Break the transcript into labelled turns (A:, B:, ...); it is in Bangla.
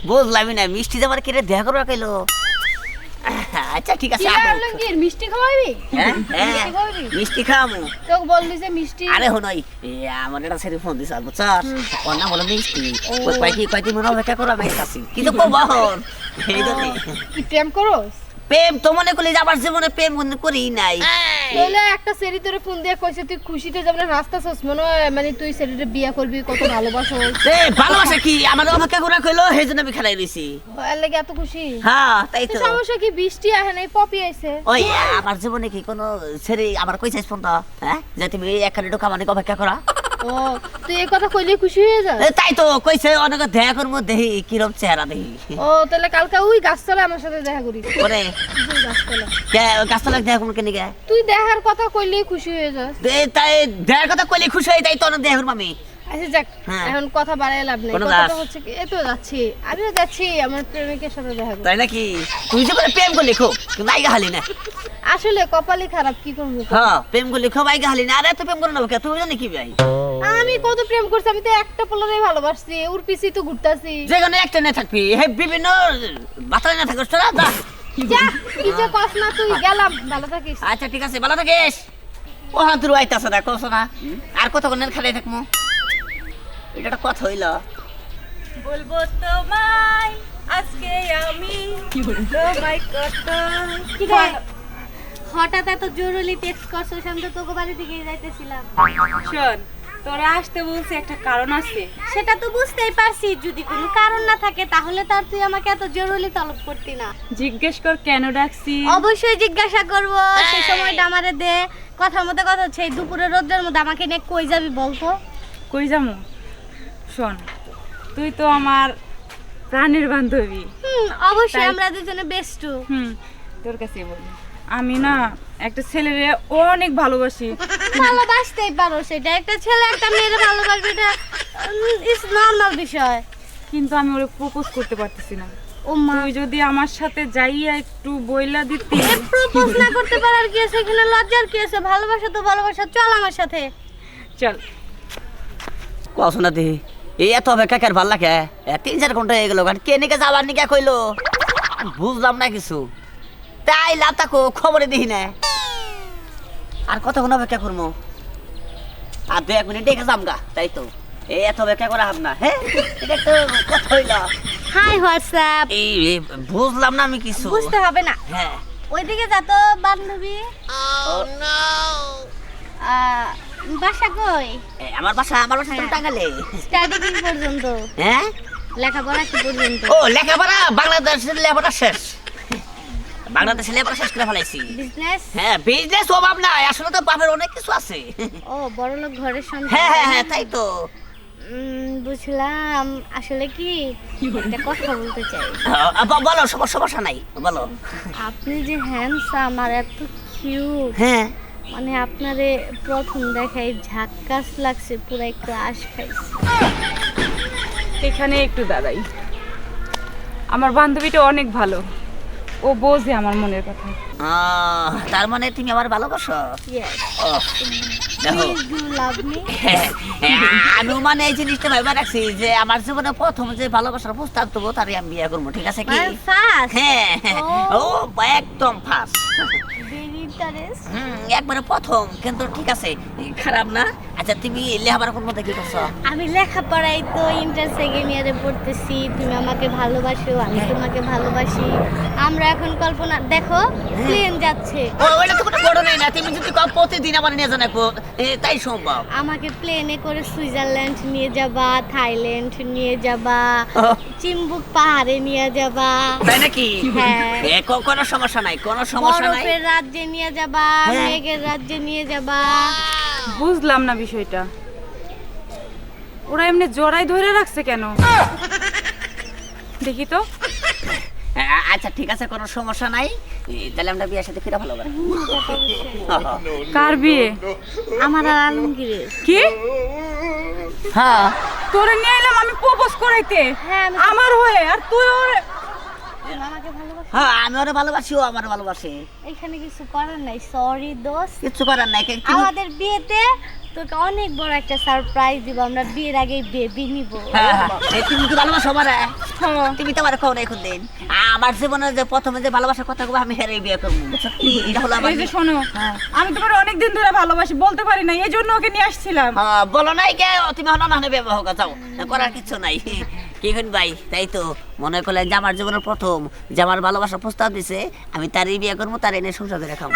A: বুঝলামই না মিষ্টি যাবার কেটে দেখা করবা কইলো। আচ্ছা ঠিক আছে
B: মিষ্টি খাওয়াবি?
A: মিষ্টি খাওয়াবো
B: তোকে বললি যে মিষ্টি।
A: আরে হনই আমার একটা ছেলে ফোন দিছে বুঝছ ওর নাম হলো মিষ্টি কয়টি মনে অপেক্ষা করা আমি কাছে কিন্তু কখন এই জন্যে
B: কি প্রেম করোস?
A: প্রেম তো মনে করলি যাবার জীবনে প্রেম মনে করি নাই।
B: তাহলে একটা সেরি তোরে ফোন দিয়ে কইছে তুই খুশিতে যাবি না রাস্তা সস মনে হয় মানে তুই সেরিতে বিয়া করবি কত ভালোবাসো।
A: এ ভালোবাসা কি আমার অপেক্ষা করা কইলো সেই জন্য আমি খেলাই রইছি।
B: এর লাগি এত খুশি?
A: হ্যাঁ তাই তো।
B: সমস্যা কি বৃষ্টি আহে নাই পপি আইছে?
A: ওই আমার জীবনে কি কোনো ছেড়ে আমার কইছিস ফোন তো হ্যাঁ যে তুমি একখানে ঢোকা মানে অপেক্ষা করা।
B: ও তুই এই কথা কইলে খুশি হয়ে যা?
A: তাই তো কইছে অনেক দেখা করবো দেখি কিরম চেহারা দেখি।
B: ও তাহলে কালকে ওই গাছতলায় আমার সাথে দেখা করিস।
A: ওরে
B: গাছতলা
A: কে গাছতলা দেখা করবো কেন গে?
B: তুই দেখার কথা কইলেই খুশি হয়ে যাস।
A: তাই দেখার কথা কইলে খুশি হই তাই তো অনেক দেখা করবো আমি।
B: আচ্ছা যাক এখন কথা বাড়ায় লাভ নাই। কথাটা হচ্ছে কি এই তো যাচ্ছি আমিও যাচ্ছি আমার প্রেমিকের সাথে দেখা করতে।
A: তাই নাকি? তুই যে বলে প্রেম করলি খুব কিন্তু আইগা হালি না।
B: আসলে কপালই খারাপ কি করব।
A: হ্যাঁ প্রেম করলি খুব আইগা হালি না। আরে তো প্রেম করে নেবো কে তুমি জানি কি ভাই?
B: আমি কত প্রেম করছি আমি তো একটা পোলারেই ভালোবাসছি ওর পিছেই তো ঘুরতাছি।
A: যেখানে একটা না থাকবি হে বিভিন্ন বাতায় না থাকিস তোরা যা
B: যা কি যে কস না তুই গেলাম ভালো থাকিস।
A: আচ্ছা ঠিক আছে ভালো থাকিস। ও হ্যাঁ তুই আইতাছ না কস না আর কতক্ষণের খালি থাকবো এটা কথা হইল।
C: বলবো তোমায় আজকে আমি তোমায় কত
B: কি রে হঠাৎ এত জরুরি টেক্সট করছস আমি তো তোকে বাড়ি থেকে যাইতেছিলাম।
C: শোন তোরা আসতে বলছি একটা কারণ আছে।
B: সেটা তো বুঝতেই পারছি যদি কোনো কারণ না থাকে তাহলে তার তুই আমাকে এত জরুরি তলব করতি না।
C: জিজ্ঞেস কর কেন ডাকছি।
B: অবশ্যই জিজ্ঞাসা করব সেই সময়টা আমারে দে কথার মধ্যে কথা হচ্ছে এই দুপুরে রোদের মধ্যে আমাকে নিয়ে কই যাবি বলতো?
C: কই যামু? শোন তুই তো আমার প্রাণের বান্ধবী।
B: অবশ্যই আমরা দুজনে বেস্টু।
C: তোর কাছে বলি আমি না একটা ছেলেরে অনেক ভালোবাসি।
B: ভালোবাসতেই পারো সেটা একটা ছেলে একটা মেয়ের ভালোবাসবে এটা ইজ নরমাল বিষয়।
C: কিন্তু আমি ওরে প্রপোজ করতে পারতেছি না।
B: ও মা
C: তুই যদি আমার সাথে যাইয়া একটু বইলা দিতি।
B: প্রপোজ না করতে পারার কি আছে এখানে লজ্জার কি আছে? ভালোবাসা তো ভালোবাসা চল আমার সাথে
C: চল।
A: কস না দি এই এত অপেক্ষা কার ভাল লাগে 3-4 ঘন্টা হয়ে গেল কে নিকে যাবার নিকে কইলো বুঝলাম না কিছু তাই লাতাকো খবরে দেখি না আর কতক্ষণ অপেক্ষা করবো আর 2-1 মিনিট দেখে যামগা তাই তো এই এত অপেক্ষা করা হাব না। হ্যাঁ এটা তো কথা হইল।
B: হাই হোয়াটসঅ্যাপ
A: এই বুঝলাম না আমি কিছু
B: বুঝতে হবে না।
A: হ্যাঁ
B: ওইদিকে যা তো বান্ধবী। বাসা কই?
A: আমার বাসা তো টাঙ্গালে।
B: স্টাডি কি পর্যন্ত?
A: হ্যাঁ
B: লেখাপড়া কি পর্যন্ত?
A: ও লেখাপড়া বাংলাদেশের লেখাপড়া শেষ। বাংলাদেশে লেখাপড়া শেষ করে ফেলাইছি।
B: বিজনেস?
A: হ্যাঁ বিজনেস অভাব নাই আসলে তো বাপের অনেক কিছু আছে।
B: ও বড়লোক ঘরের সন্তান।
A: হ্যাঁ হ্যাঁ হ্যাঁ তাই তো।
B: বুঝলাম আসলে কি একটা কথা বলতে চাই।
A: বলো সমস্যা নাই বলো।
B: আপনি যে হ্যান্ডসাম আর এত কিউট
A: হ্যাঁ
B: মানে আপনারে প্রথম দেখাই ঝাক্কাস লাগছে পুরাই ক্রাশ খাইছে।
C: এখানে একটু দাঁড়াই। আমার বান্ধবীটা অনেক ভালো ও বোঝে আমার মনের কথা।
A: তার মানে তুমি আমার ভালোবাসো?
B: ইয়েস
A: দেখো
B: ডু লাভ মি।
A: আমি মানে এই জিনিসটা ভাইবা রাখছি যে আমার জীবনে প্রথম যে ভালোবাসার প্রস্তাব দেবো তারই আমি বিয়ে করবো ঠিক আছে কি?
B: ফার্স্ট
A: হ্যাঁ ও একদম ফার্স্ট
B: ভেরি ইন্টারেস্ট।
A: একবারে প্রথম কিন্তু ঠিক আছে খারাপ না। আচ্ছা তুমি লেখাপড়া কোন মধ্যে কি করছো?
B: আমি লেখাপড়াই তো ইন্টার সেকেন্ড ইয়ারে পড়তেছি। তুমি আমাকে ভালোবাসো আমি তোমাকে ভালোবাসি। আমরা এখন কল্পনা দেখো প্লেন যাচ্ছে।
A: ওইটা তো কোনো বড় নেই না তুমি যদি কম প্রতিদিন আমার নিয়ে যান তাই সম্ভব।
B: আমাকে প্লেনে করে সুইজারল্যান্ড নিয়ে যাবা থাইল্যান্ড নিয়ে যাবা চিম্বুক পাহাড়ে নিয়ে যাবা।
A: তাই নাকি?
B: হ্যাঁ
A: কোনো সমস্যা নাই কোনো সমস্যা নাই।
B: বরফের রাজ্যে নিয়ে যাবা মেঘের রাজ্যে নিয়ে যাবা।
C: বুঝলাম না বিষয়টা ওরা এমনি জড়াই ধরে রাখছে কেন দেখি তো।
A: আচ্ছা ঠিক আছে কোনো সমস্যা নাই তাহলে আমরা বিয়ের সাথে ফিরে ভালো হবে।
C: কার বিয়ে?
B: আমার আর আলমগীরের।
C: কি?
A: হ্যাঁ
C: তোরে নিয়ে এলাম আমি প্রপোজ করাইতে
B: হ্যাঁ
C: আমার হয়ে আর তুই ওরে
B: আমাকে ভালোবাসো?
A: হ্যাঁ আমি ওরে ভালোবাসি ও আমার ভালোবাসে।
B: এখানে কিছু করার নাই সরি দোস্ত।
A: কিছু করার নাই
B: আমাদের বিয়েতে তোকে অনেক বড় একটা সারপ্রাইজ দিব, আমরা বিয়ের আগেই বেবি নিব।
A: এই তুমি কি ভালোবাসো আমার
C: হ্যাঁ।
A: তুমি তো আমার খবর এখন দিন আমার জীবনে যে প্রথমে যে ভালোবাসার কথা আমি হেরে বিয়ে করবো বুঝছো কি? এটা হলো আমার
C: এই যে শোনো, আমি তোমার অনেক দিন ধরে ভালোবাসি, বলতে পারি না, এই জন্য ওকে নিয়ে আসছিলাম।
A: বলো নাই কে তুমি হলো না বিবাহ যাও করার কিছু নাই কি করেন ভাই তাই তো মনে করলেন যে আমার জীবনের প্রথম যে আমার ভালোবাসার প্রস্তাব দিছে আমি তারই বিয়ে করবো তার এনে সংসার করে খাবো।